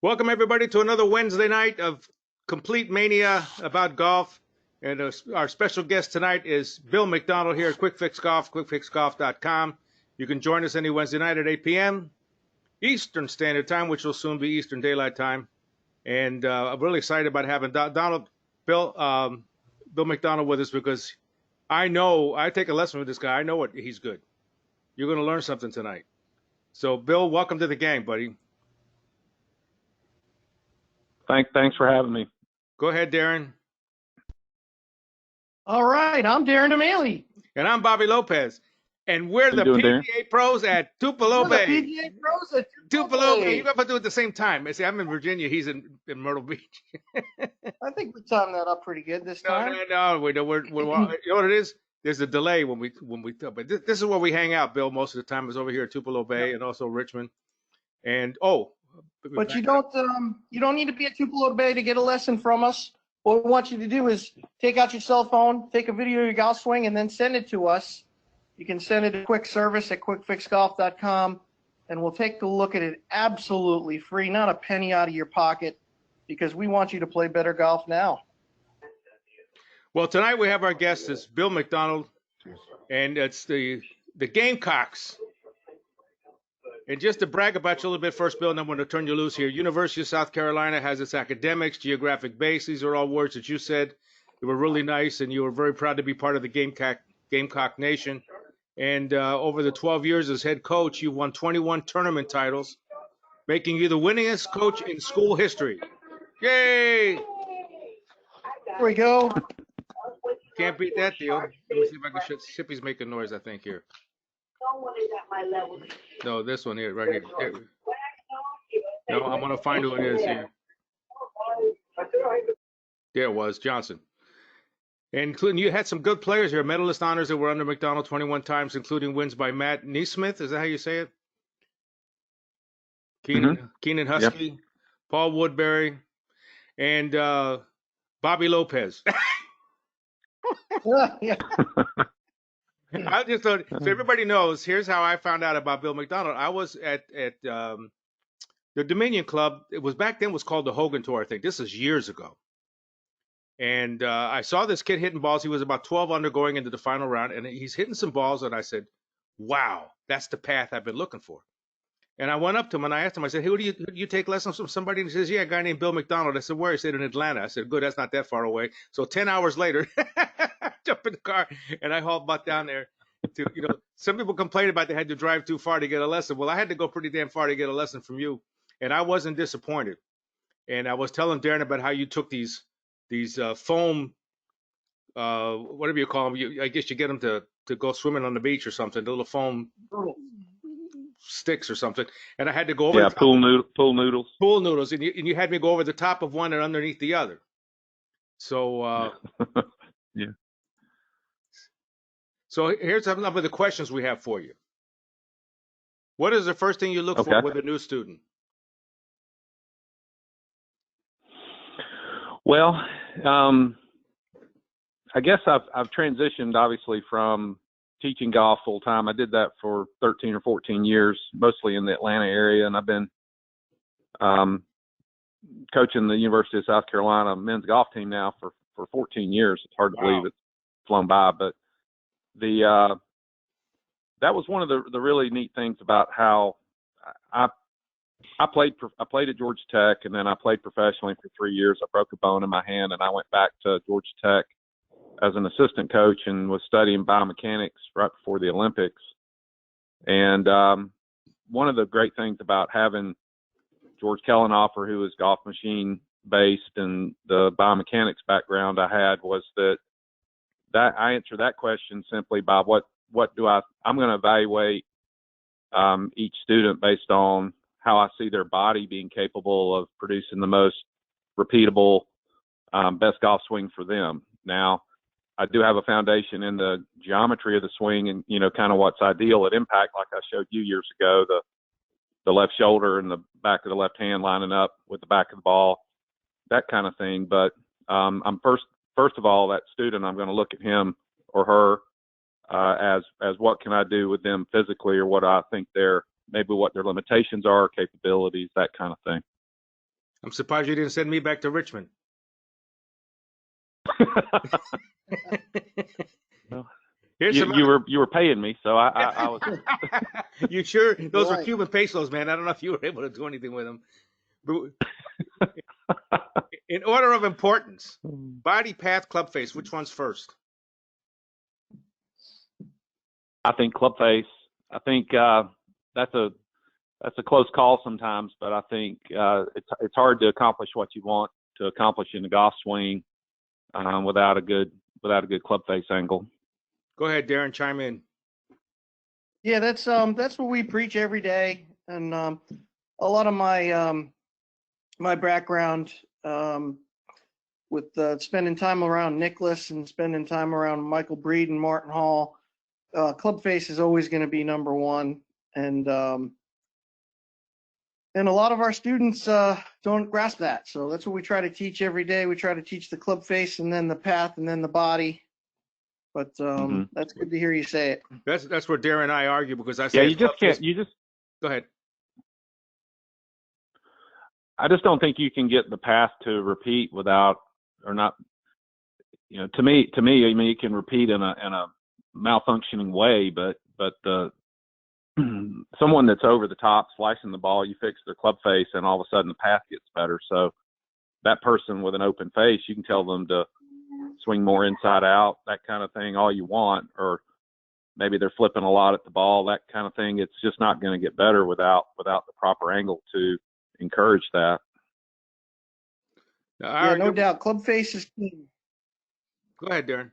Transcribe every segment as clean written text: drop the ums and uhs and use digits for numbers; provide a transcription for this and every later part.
Welcome, everybody, to another Wednesday night of complete mania about golf. And our special guest tonight is Bill McDonald here at Quick Fix Golf, quickfixgolf.com. You can join us any Wednesday night at 8 p.m. Eastern Standard Time, which will soon be Eastern Daylight Time. And I'm really excited about having Bill McDonald with us because I take a lesson with this guy. I know he's good. You're going to learn something tonight. So, Bill, welcome to the gang, buddy. Thanks for having me. Go ahead, Darren. All right, I'm Darren DeMailey. And I'm Bobby Lopez. And we're the doing, PGA Darren? pros at Tupelo Bay. PGA pros at Tupelo Bay. You got to do it at the same time. See, I'm in Virginia. He's in Myrtle Beach. I think we timed that up pretty good this time. No. We're you know what it is? There's a delay when we but this is where we hang out, Bill. Most of the time is over here at Tupelo Bay and also Richmond. And but you don't need to be at Tupelo Bay to get a lesson from us. What we want you to do is take out your cell phone, take a video of your golf swing, and then send it to us. You can send it to quick service at quickfixgolf.com, and we'll take a look at it absolutely free, not a penny out of your pocket, because we want you to play better golf now. Well, tonight we have our guest is Bill McDonald, and it's the Gamecocks. And just to brag about you a little bit first, Bill, and I'm going to turn you loose here. University of South Carolina has its academics, geographic base. These are all words that you said. They were really nice, and you were very proud to be part of the Gamecock Nation. And over the 12 years as head coach, you've won 21 tournament titles, making you the winningest coach in school history. Yay! There we go. Can't beat that deal. Let me see if I can shut. Shippy's making noise, I think, here. No, this one here, right here. No, I'm going to find who it is here. There it was, Johnson. And including, you had some good players here, medalist honors that were under McDonald 21 times, including wins by Matt Neesmith. Is that how you say it? Keenan Husky, yep. Paul Woodbury, and Bobby Lopez. Yeah. I just thought, so everybody knows, here's how I found out about Bill McDonald. I was at the Dominion Club. It was back then was called the Hogan Tour, I think. This is years ago. And I saw this kid hitting balls. He was about 12 under going into the final round, and he's hitting some balls, and I said, wow, that's the path I've been looking for. And I went up to him, and I asked him, I said, hey, who do you take lessons from somebody? And he says, yeah, a guy named Bill McDonald. I said, where? He said, in Atlanta. I said, good, that's not that far away. So 10 hours later, I jump in the car, and I hauled butt down there. Some people complain about they had to drive too far to get a lesson. Well, I had to go pretty damn far to get a lesson from you, and I wasn't disappointed. And I was telling Darren about how you took these foam, whatever you call them. I guess you get them to go swimming on the beach or something. The little foam sticks or something. And I had to go over. Yeah, pool noodles. Pool noodles, and you had me go over the top of one and underneath the other. So yeah. So here's some of the questions we have for you. What is the first thing you look for with a new student? Well, I guess I've transitioned obviously from teaching golf full time. I did that for 13 or 14 years, mostly in the Atlanta area, and I've been coaching the University of South Carolina men's golf team now for 14 years. It's hard to believe it's flown by, but that was one of the really neat things about how I played at Georgia Tech, and then I played professionally for 3 years. I broke a bone in my hand, and I went back to Georgia Tech as an assistant coach and was studying biomechanics right before the Olympics. And one of the great things about having George Kellenhofer, who is golf machine based, and the biomechanics background I had was that I answer that question simply by I'm going to evaluate each student based on how I see their body being capable of producing the most repeatable, best golf swing for them. Now, I do have a foundation in the geometry of the swing and, kind of what's ideal at impact, like I showed you years ago, the left shoulder and the back of the left hand lining up with the back of the ball, that kind of thing. But I'm first of all, that student, I'm going to look at him or her as what can I do with them physically, or what I think their maybe what their limitations are, capabilities, that kind of thing. I'm surprised you didn't send me back to Richmond. Well, Here's some you were paying me, so I was. You sure? Those were Right. Cuban pesos, man. I don't know if you were able to do anything with them. But in order of importance, body, path, club face, which one's first? I think club face. I think that's a close call sometimes, but I think it's hard to accomplish what you want to accomplish in the golf swing without a good club face angle. Go ahead, Darren, chime in. Yeah, that's what we preach every day, and a lot of my my background with spending time around Nicklaus and spending time around Michael Breed and Martin Hall, club face is always going to be number one, and a lot of our students don't grasp that. So that's what we try to teach every day. We try to teach the club face and then the path and then the body. But that's good to hear you say it. That's where Darren and I argue, because I say Yeah, you just can't. Go ahead. I just don't think you can get the path to repeat without, or not. You know, to me, I mean, you can repeat in a malfunctioning way, but the someone that's over the top slicing the ball, you fix their club face, and all of a sudden the path gets better. So that person with an open face, you can tell them to swing more inside out, that kind of thing, all you want, or maybe they're flipping a lot at the ball, that kind of thing. It's just not going to get better without the proper angle to encourage that. Yeah, no doubt. Club face is king. Go ahead, Darren.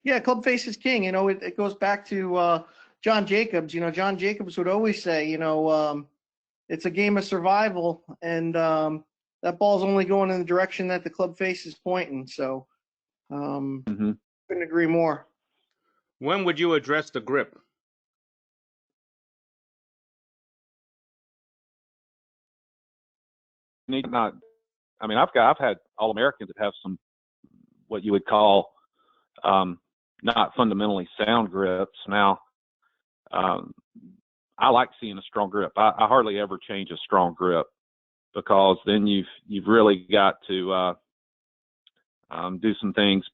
Yeah, club face is king. You know, it goes back to John Jacobs. You know, John Jacobs would always say, you know, it's a game of survival, and that ball's only going in the direction that the club face is pointing. So, couldn't agree more. When would you address the grip? I mean, I've had All-Americans that have some what you would call not fundamentally sound grips. Now, I like seeing a strong grip. I hardly ever change a strong grip, because then you've really got to do some things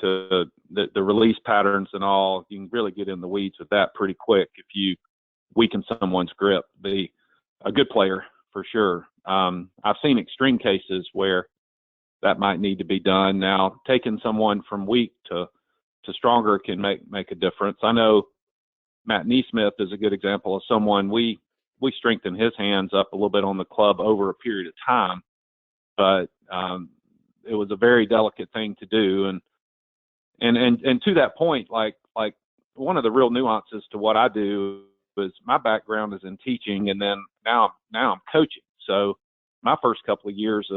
to the release patterns and all. You can really get in the weeds with that pretty quick if you weaken someone's grip. Be a good player for sure. I've seen extreme cases where that might need to be done. Now, taking someone from weak to stronger can make a difference. I know Matt Neesmith is a good example of someone we strengthened his hands up a little bit on the club over a period of time, but it was a very delicate thing to do. And to that point, like one of the real nuances to what I do is my background is in teaching, and then now I'm coaching. So my first couple of years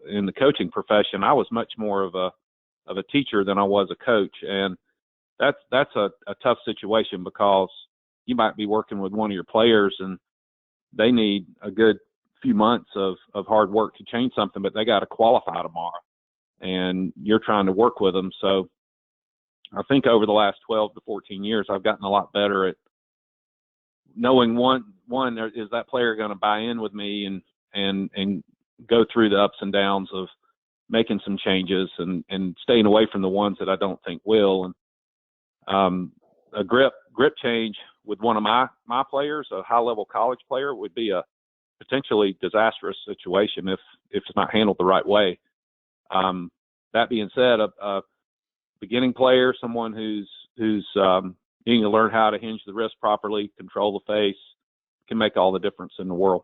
in the coaching profession, I was much more of a teacher than I was a coach, and that's a tough situation, because you might be working with one of your players and they need a good few months of hard work to change something, but they got to qualify tomorrow, and you're trying to work with them. So I think over the last 12 to 14 years, I've gotten a lot better at knowing one is that player going to buy in with me and go through the ups and downs of making some changes and staying away from the ones that I don't think will. And a grip change with one of my players, a high level college player, would be a potentially disastrous situation if it's not handled the right way. That being said, a beginning player, someone who's needing to learn how to hinge the wrist properly, control the face, can make all the difference in the world.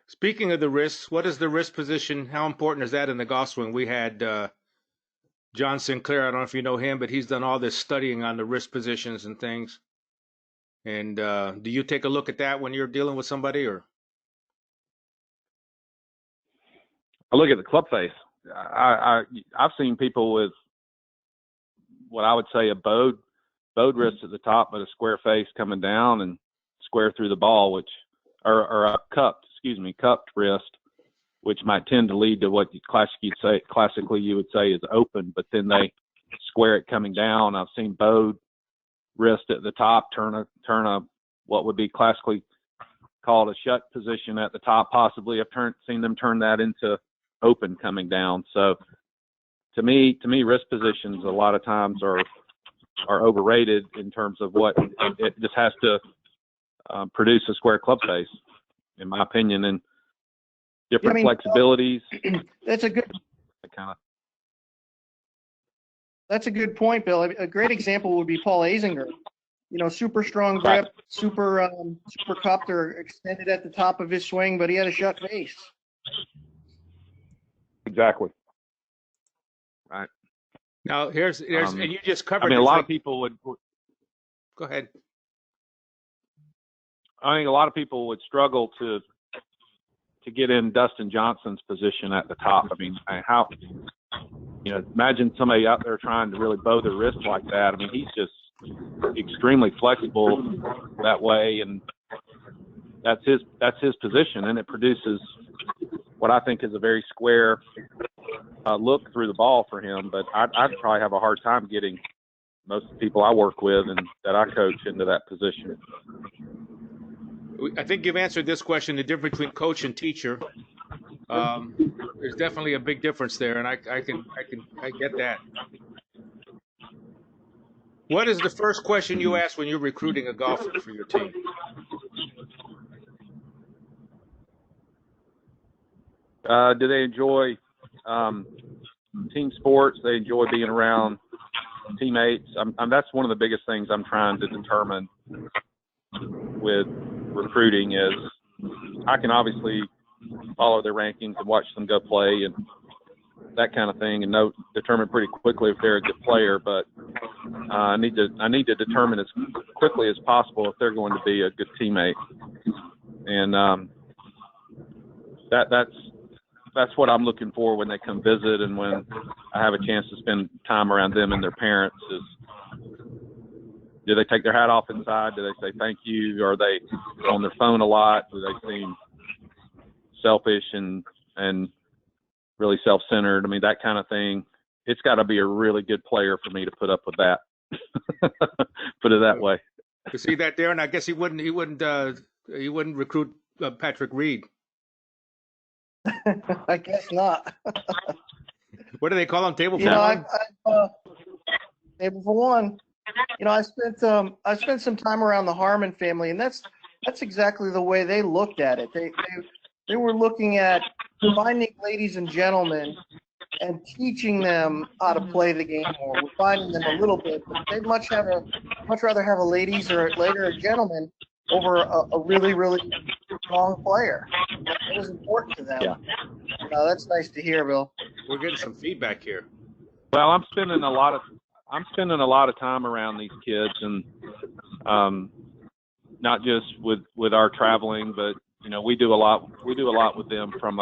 Speaking of the wrists, what is the wrist position? How important is that in the golf swing? We had John Sinclair. I don't know if you know him, but he's done all this studying on the wrist positions and things. And do you take a look at that when you're dealing with somebody, or? I look at the club face. I've seen people with what I would say a bowed wrist at the top, but a square face coming down and square through the ball, or a cupped wrist, which might tend to lead to what classically you would say is open, but then they square it coming down. I've seen bowed wrist at the top, turn a what would be classically called a shut position at the top. Possibly, I've seen them turn that into open coming down. So to me, wrist positions a lot of times are overrated in terms of what it just has to produce a square club face, in my opinion, and different flexibilities. That's a good. That's a good point, Bill. A great example would be Paul Azinger. Super strong grip, Right. super copter extended at the top of his swing, but he had a shut face. Exactly. Right. Now here's and you just covered. I mean, a lot of people would. Go ahead. I think a lot of people would struggle to get in Dustin Johnson's position at the top. I mean, how, imagine somebody out there trying to really bow their wrist like that. I mean, he's just extremely flexible that way, and that's his position, and it produces what I think is a very square look through the ball for him. But I'd probably have a hard time getting most of the people I work with and that I coach into that position. I think you've answered this question, the difference between coach and teacher. There's definitely a big difference there, and I get that. What is the first question you ask when you're recruiting a golfer for your team? Do they enjoy team sports? They enjoy being around teammates? That's one of the biggest things I'm trying to determine with recruiting is I can obviously follow their rankings and watch them go play and that kind of thing, and determine pretty quickly if they're a good player. But I need to determine as quickly as possible if they're going to be a good teammate. And that's what I'm looking for when they come visit, and when I have a chance to spend time around them and their parents. Is do they take their hat off inside? Do they say thank you? Are they on their phone a lot? Do they seem selfish and really self-centered? I mean, that kind of thing. It's got to be a really good player for me to put up with that. Put it that way. To see that, Darren, I guess he wouldn't recruit Patrick Reed. I guess not. What do they call him? Table for one? Table for one. I spent some time around the Harmon family, and that's exactly the way they looked at it. They were looking at finding ladies and gentlemen and teaching them how to play the game more. We're finding them a little bit, but they'd much rather have a ladies or later a gentleman over a really, really strong player. It was important to them. Yeah. That's nice to hear, Bill. We're getting some feedback here. Well, I'm spending a lot of time around these kids, and not just with our traveling, but we do a lot with them from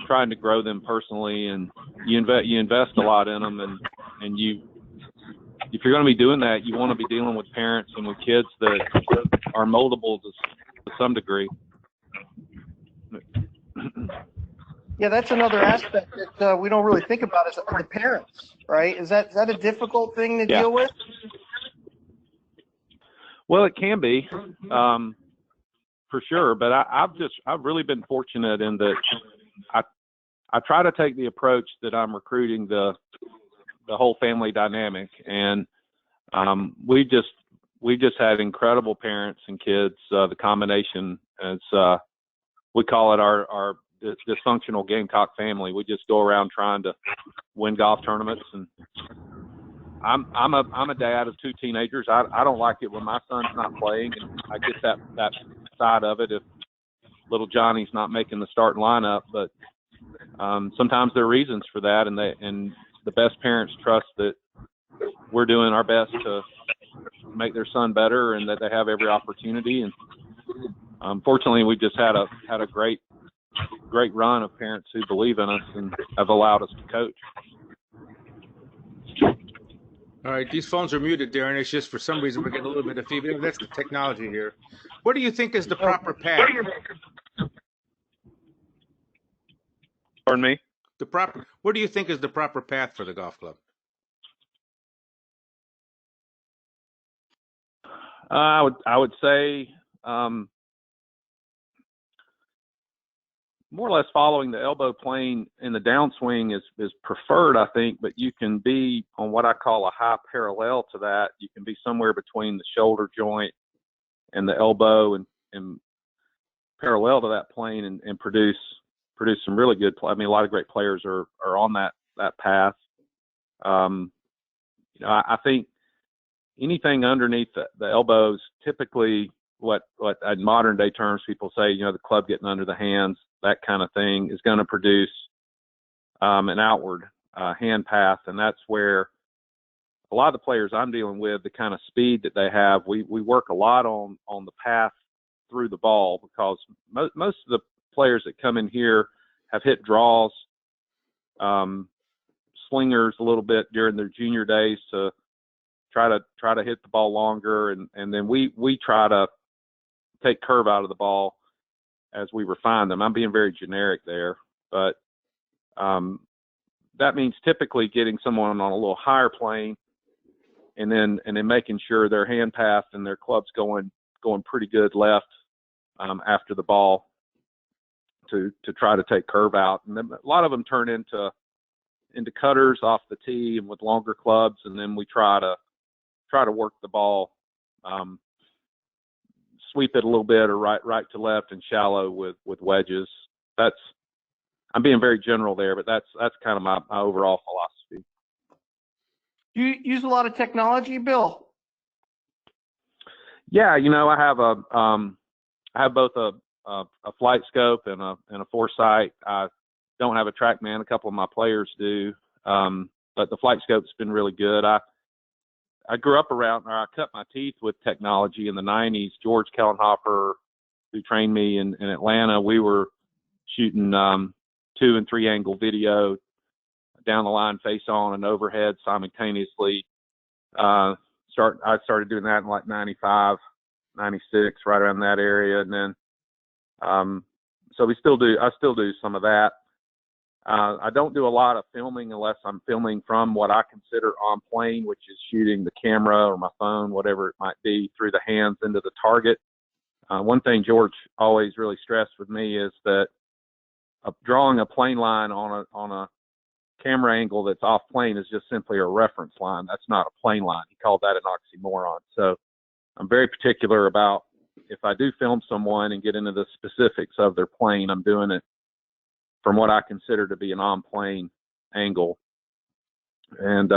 trying to grow them personally, and you invest a lot in them, and if you're going to be doing that, you want to be dealing with parents and with kids that are moldable to some degree. Yeah, that's another aspect that we don't really think about is the parents, right? Is that a difficult thing to deal with? Well, it can be, for sure. But I've really been fortunate in that I try to take the approach that I'm recruiting the whole family dynamic, and we just had incredible parents and kids. The combination is we call it our dysfunctional Gamecock family. We just go around trying to win golf tournaments, and I'm a dad of two teenagers. I don't like it when my son's not playing, and I get that side of it if little Johnny's not making the starting lineup. But sometimes there are reasons for that, and the best parents trust that we're doing our best to make their son better, and that they have every opportunity. And fortunately, we just had a great run of parents who believe in us and have allowed us to coach. All right, these phones are muted, Darren. It's just for some reason we're getting a little bit of feedback. That's the technology here. What do you think is the proper path? Pardon me? What do you think is the proper path for the golf club? I would say more or less following the elbow plane in the downswing is preferred, I think, but you can be on what I call a high parallel to that. You can be somewhere between the shoulder joint and the elbow and parallel to that plane and produce some really good play. I mean, a lot of great players are on that path. I think anything underneath the elbows, typically what in modern day terms people say, the club getting under the hands, that kind of thing, is going to produce an outward hand path. And that's where a lot of the players I'm dealing with, the kind of speed that they have, we work a lot on the path through the ball, because most of the players that come in here have hit draws, slingers a little bit during their junior days to try to hit the ball longer, and then we try to take curve out of the ball as we refine them. I'm being very generic there, but that means typically getting someone on a little higher plane, and then making sure their hand path and their club's going pretty good left after the ball to try to take curve out. And then a lot of them turn into cutters off the tee and with longer clubs, and then we try to work the ball, sweep it a little bit, or right to left and shallow with wedges. I'm being very general there, but that's kind of my overall philosophy. Do you use a lot of technology, Bill? Yeah, I have both a flight scope and a foresight. I don't have a TrackMan. A couple of my players do, but the flight scope's been really good. I grew up I cut my teeth with technology in the 90s. George Kellenhofer, who trained me in Atlanta, we were shooting 2 and 3 angle video down the line, face on and overhead simultaneously. I started doing that in like 95, 96, right around that area. And then, so I still do some of that. I don't do a lot of filming unless I'm filming from what I consider on plane, which is shooting the camera or my phone, whatever it might be, through the hands into the target. One thing George always really stressed with me is that drawing a plane line on a camera angle that's off plane is just simply a reference line. That's not a plane line. He called that an oxymoron. So I'm very particular about, if I do film someone and get into the specifics of their plane, I'm doing it from what I consider to be an on-plane angle. And,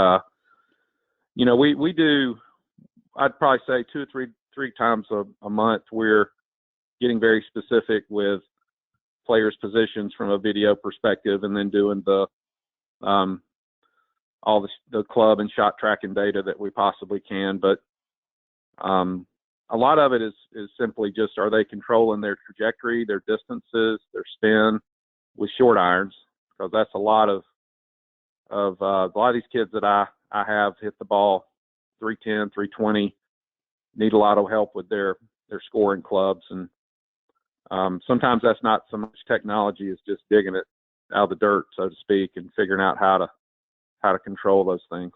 we do, I'd probably say 2 or 3 times a month, we're getting very specific with players' positions from a video perspective, and then doing all the club and shot tracking data that we possibly can. But a lot of it is simply just, are they controlling their trajectory, their distances, their spin with short irons? Because that's a lot of these kids that I have hit the ball 310, 320, need a lot of help with their scoring clubs. And sometimes that's not so much technology as just digging it out of the dirt, so to speak, and figuring out how to control those things.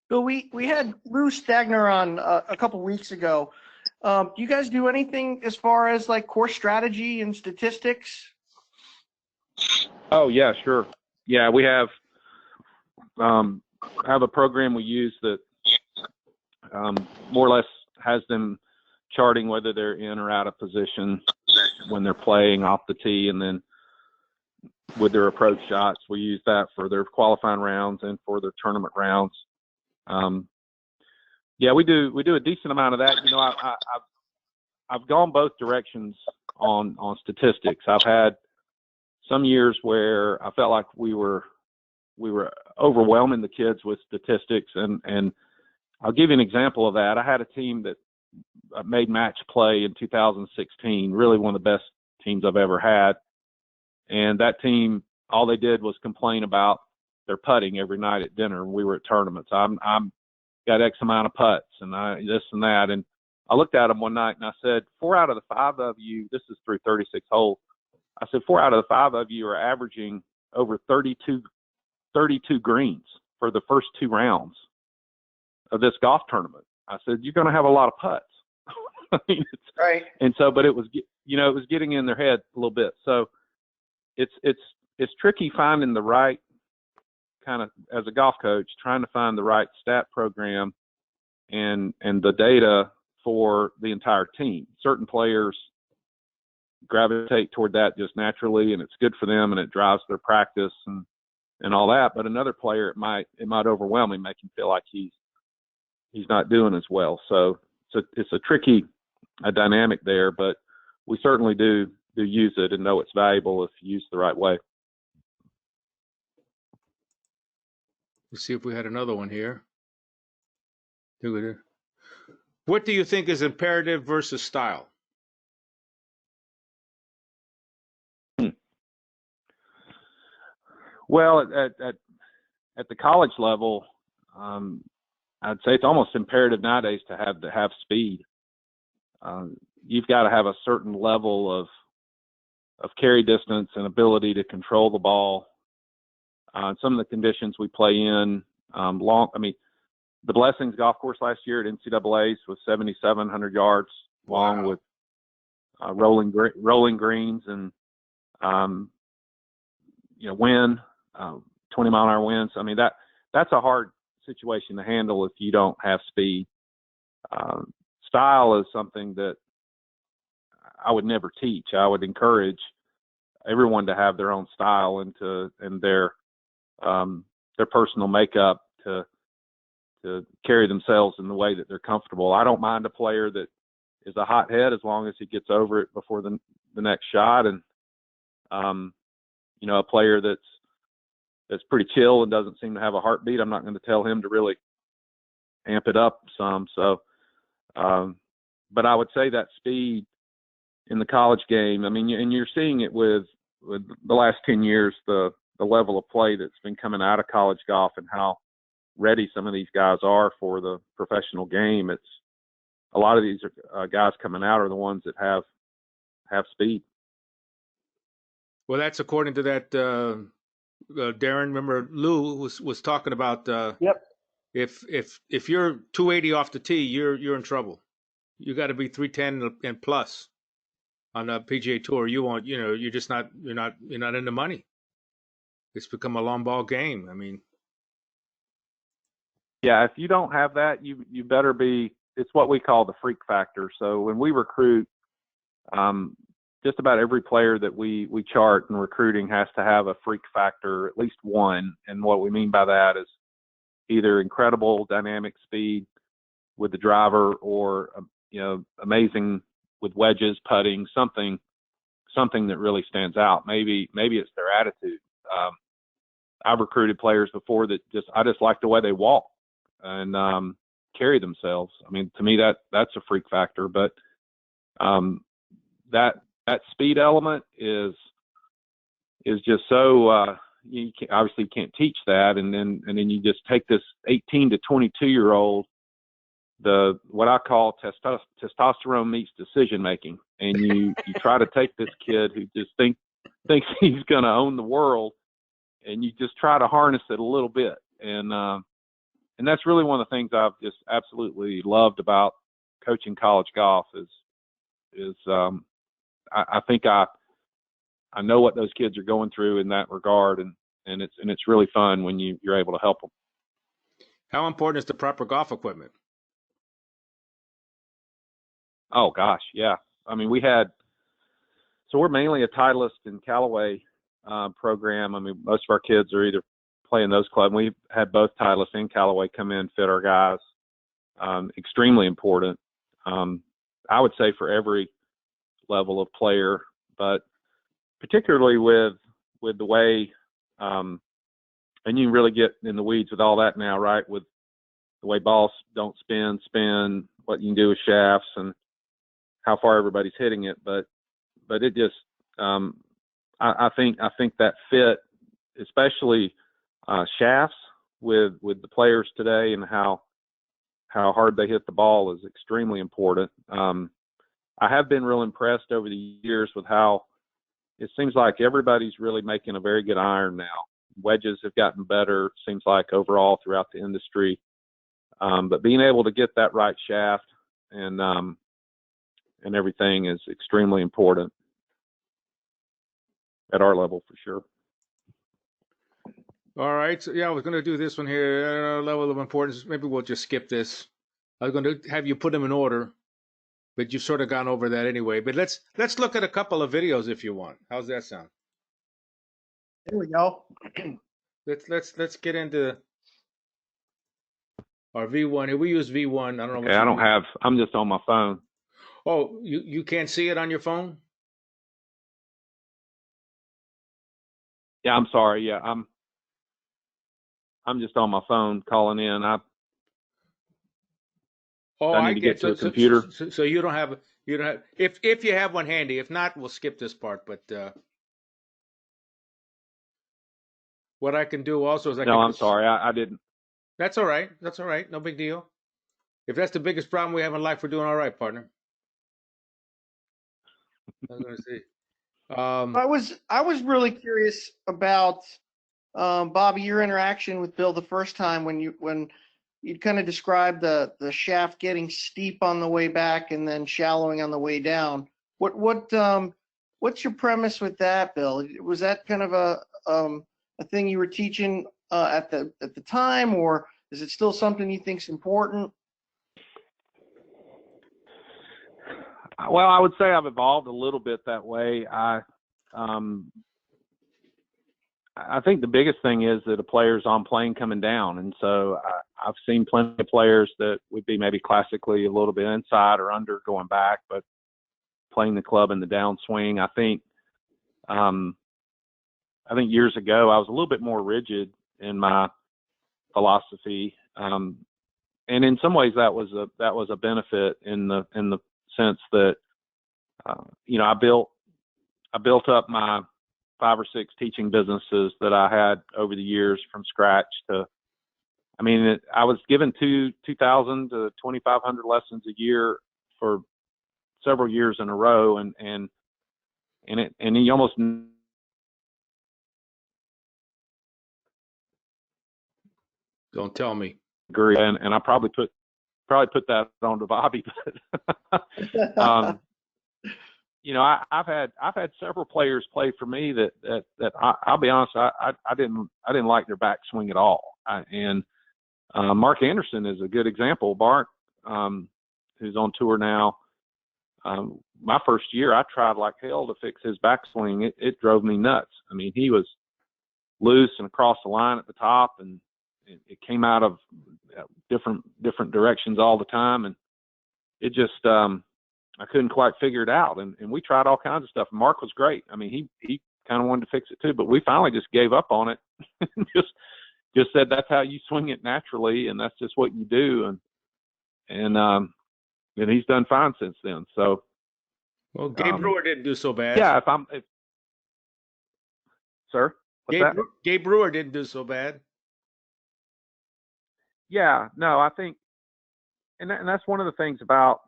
Bill, we had Lou Stagner on a couple weeks ago. Do you guys do anything as far as like course strategy and statistics? Oh yeah, sure. Yeah, we have a program we use that more or less has them charting whether they're in or out of position when they're playing off the tee, and then with their approach shots. We use that for their qualifying rounds and for their tournament rounds. Yeah, we do a decent amount of that. I've gone both directions on statistics. I've had some years where I felt like we were overwhelming the kids with statistics, and I'll give you an example of that. I had a team that made match play in 2016, really one of the best teams I've ever had. And that team, all they did was complain about their putting every night at dinner. We were at tournaments. I'm got X amount of putts and this and that. And I looked at them one night and I said, 4 out of the 5 of you, this is through 36 holes. I said, 4 out of the 5 of you are averaging over 32 greens for the first 2 rounds of this golf tournament. I said, you're going to have a lot of putts. I mean, Right. And so, but it was, you know, it was getting in their head a little bit. So it's tricky finding the right kind of, as a golf coach, trying to find the right stat program and the data for the entire team. Certain players gravitate toward that just naturally, and it's good for them, and it drives their practice and all that. But another player, it might overwhelm him, make him feel like he's not doing as well. So it's a tricky dynamic there, but we certainly do use it and know it's valuable if used the right way. Let's see if we had another one here. What do you think is imperative versus style? Well, at the college level, I'd say it's almost imperative nowadays to have speed. You've got to have a certain level of carry distance and ability to control the ball. Some of the conditions we play in, the Blessings golf course last year at NCAA's was 7,700 yards long. Wow. With rolling greens and wind, 20-mile-an-hour winds. I mean, that's a hard situation to handle if you don't have speed. Style is something that I would never teach. I would encourage everyone to have their own style and their personal makeup to carry themselves in the way that they're comfortable. I don't mind a player that is a hothead as long as he gets over it before the next shot, and a player that's pretty chill and doesn't seem to have a heartbeat, I'm not going to tell him to really amp it up some. So, but I would say that speed in the college game, I mean, and you're seeing it with the last 10 years, the level of play that's been coming out of college golf and how ready some of these guys are for the professional game. It's a lot of these guys coming out are the ones that have speed. Well, that's according to that Darren. Remember, Lou was talking about. Yep. If you're 280 off the tee, you're in trouble. You got to be 310 and plus on the PGA Tour. You won't. You're just not. You're not in the money. It's become a long ball game. I mean. Yeah, if you don't have that, you better be. It's what we call the freak factor. So when we recruit, just about every player that we chart in recruiting has to have a freak factor, at least one. And what we mean by that is either incredible dynamic speed with the driver, or amazing with wedges, putting, something that really stands out. Maybe it's their attitude. I've recruited players before that I just like the way they walk and carry themselves. I mean, to me that's a freak factor. But that speed element is just so you obviously can't teach that, and then you just take this 18 to 22-year-old, what I call testosterone meets decision making, and you try to take this kid who just thinks he's going to own the world, and you just try to harness it a little bit, and that's really one of the things I've just absolutely loved about coaching college golf is I think I know what those kids are going through in that regard, and it's really fun when you're able to help them. How important is the proper golf equipment? Oh gosh, yeah. I mean, we're mainly a Titleist and Callaway program. I mean, most of our kids are either playing those clubs. We've had both Titleist and Callaway come in, fit our guys. Extremely important. I would say for every level of player, but particularly with the way, and you can really get in the weeds with all that now, right? With the way balls don't spin, what you can do with shafts and how far everybody's hitting it. But it just, I think that fit, especially shafts with the players today and how hard they hit the ball, is extremely important. I have been real impressed over the years with how it seems like everybody's really making a very good iron now. Wedges have gotten better, seems like, overall throughout the industry. But being able to get that right shaft and everything is extremely important at our level for sure. All right. So, yeah, I was going to do this one here. Level of importance. Maybe we'll just skip this. I was going to have you put them in order, but you've sort of gone over that anyway. But let's look at a couple of videos if you want. How's that sound? There we go. Let's get into our V1 here. We use V1. I don't know. What Yeah, I'm just on my phone. Oh, you can't see it on your phone? Yeah, I'm sorry. Yeah, I'm just on my phone calling in. I need to get to a computer. So you don't have if you have one handy. If not, we'll skip this part. But what I can do also is I'm sorry. I didn't. That's all right. That's all right. No big deal. If that's the biggest problem we have in life, we're doing all right, partner. I was going to say. I was really curious about Bobby, your interaction with Bill the first time when you'd kind of described the shaft getting steep on the way back and then shallowing on the way down. What's your premise with that, Bill? Was that kind of a thing you were teaching at the time, or is it still something you think's important? Well, I would say I've evolved a little bit that way. I think the biggest thing is that a player's on plane coming down. And so I've seen plenty of players that would be maybe classically a little bit inside or under going back, but playing the club in the downswing. I think years ago I was a little bit more rigid in my philosophy. And in some ways that was a benefit in the sense that, I built up my 5 or 6 teaching businesses that I had over the years from scratch to, I was given 2,000 to 2,500 lessons a year for several years in a row. And you almost don't tell me. Agree. And I probably put that on to Bobby, but, I've had several players play for me that I'll be honest, I didn't like their backswing at all. Mark Anderson is a good example. Mark, who's on tour now. My first year, I tried like hell to fix his backswing. It drove me nuts. He was loose and across the line at the top, and it came out of different directions all the time, and it just I couldn't quite figure it out. And we tried all kinds of stuff. Mark was great. He kind of wanted to fix it too, but we finally just gave up on it. just said that's how you swing it naturally, and that's just what you do. And he's done fine since then. So, well, Gabe Brewer didn't do so bad. Yeah, sir, Gabe Brewer didn't do so bad. Yeah, no, I think, and that's one of the things about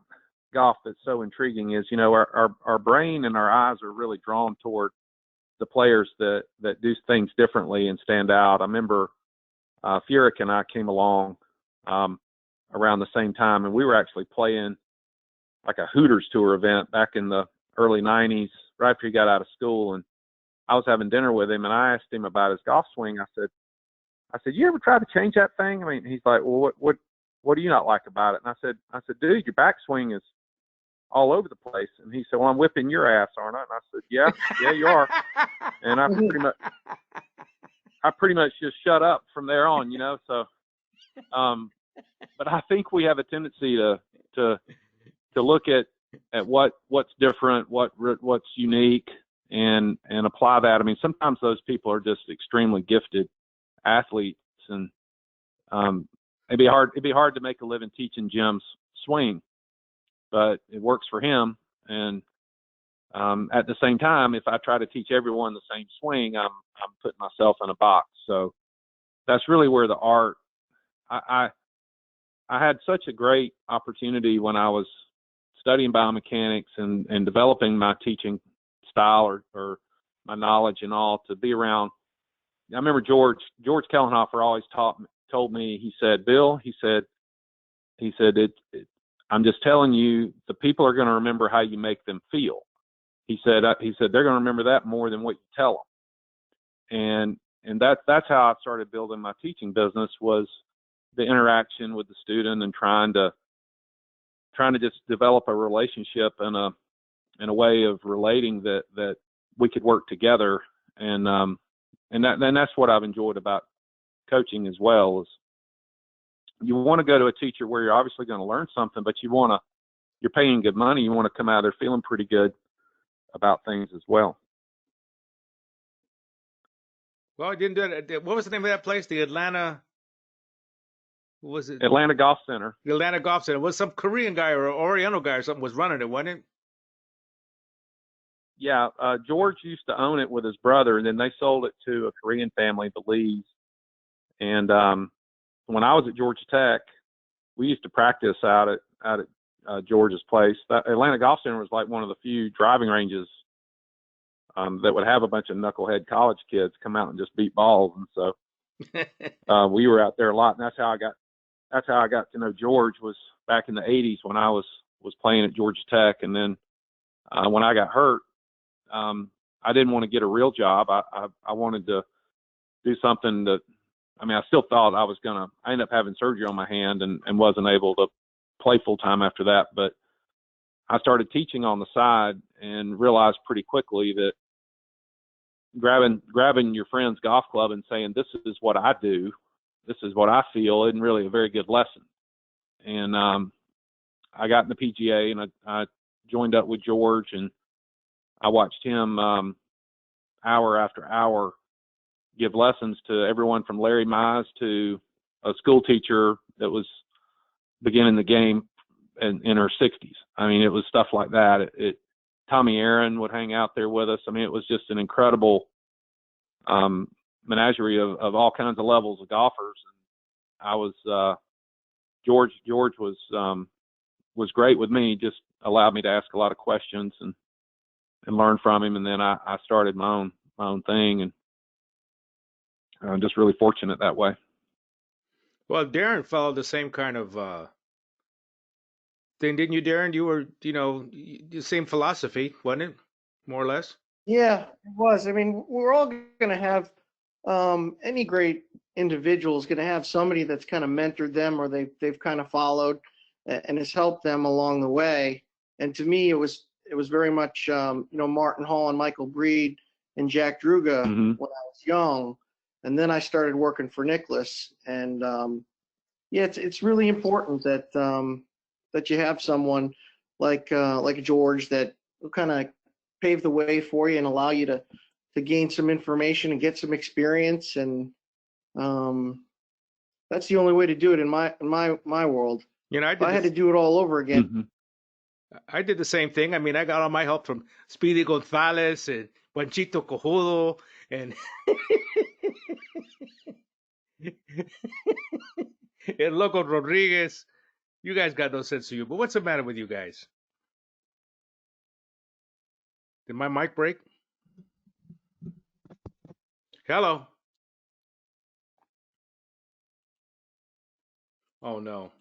golf that's so intriguing is, our brain and our eyes are really drawn toward the players that do things differently and stand out. I remember Furyk and I came along around the same time, and we were actually playing like a Hooters tour event back in the early 90s, right after he got out of school. And I was having dinner with him, and I asked him about his golf swing. I said, you ever try to change that thing? He's like, well, what do you not like about it? And I said, dude, your backswing is all over the place. And he said, well, I'm whipping your ass, aren't I? And I said, yeah, you are. And I pretty much just shut up from there on, So, but I think we have a tendency to look at what's different, what's unique, and apply that. Sometimes those people are just extremely gifted athletes, and it'd be hard to make a living teaching Jim's swing, but it works for him. And at the same time, if I try to teach everyone the same swing, I'm putting myself in a box. So that's really where the art. I had such a great opportunity when I was studying biomechanics and developing my teaching style or my knowledge and all, to be around. I remember George Kellenhofer always told me, he said, Bill, he said, I'm just telling you, the people are going to remember how you make them feel. He said they're going to remember that more than what you tell them. And that's how I started building my teaching business, was the interaction with the student and trying to just develop a relationship and a way of relating that we could work together. And that's what I've enjoyed about coaching as well, is you want to go to a teacher where you're obviously going to learn something, but you're paying good money. You want to come out of there feeling pretty good about things as well. Well, I didn't do it. What was the name of that place? The Atlanta. What was it? Atlanta Golf Center. The Atlanta Golf Center. It was some Korean guy or Oriental guy or something was running it, wasn't it? Yeah, George used to own it with his brother, and then they sold it to a Korean family, the Lees. And when I was at Georgia Tech, we used to practice out at George's place. That Atlanta Golf Center was like one of the few driving ranges that would have a bunch of knucklehead college kids come out and just beat balls. And so we were out there a lot, and that's how I got to know George, was back in the 80s when I was playing at Georgia Tech. And then when I got hurt, I didn't want to get a real job. I wanted to do something that, I still thought I ended up having surgery on my hand and wasn't able to play full time after that. But I started teaching on the side and realized pretty quickly that grabbing your friend's golf club and saying, this is what I do, this is what I feel, isn't really a very good lesson. And I got in the PGA, and I joined up with George, and I watched him hour after hour give lessons to everyone from Larry Mize to a school teacher that was beginning the game in her 60s. It was stuff like that. Tommy Aaron would hang out there with us. It was just an incredible menagerie of all kinds of levels of golfers. And I was George was great with me. Just allowed me to ask a lot of questions and learn from him. And then I started my own thing, and I'm just really fortunate that way. Well, Darren followed the same kind of thing, didn't you, Darren? You were, the same philosophy, wasn't it? More or less. Yeah, it was. We're all going to have any great individual is going to have somebody that's kind of mentored them, or they've kind of followed and has helped them along the way. And to me, it was very much Martin Hall and Michael Breed and Jack Druga when I was young, and then I started working for Nicklaus. And it's really important that that you have someone like George that will kind of pave the way for you and allow you to gain some information and get some experience. And that's the only way to do it in my world. I had to do it all over again. Mm-hmm. I did the same thing. I got all my help from Speedy Gonzalez and Panchito Cojudo and and Loco Rodriguez. You guys got no sense of you. But what's the matter with you guys? Did my mic break? Hello. Oh no.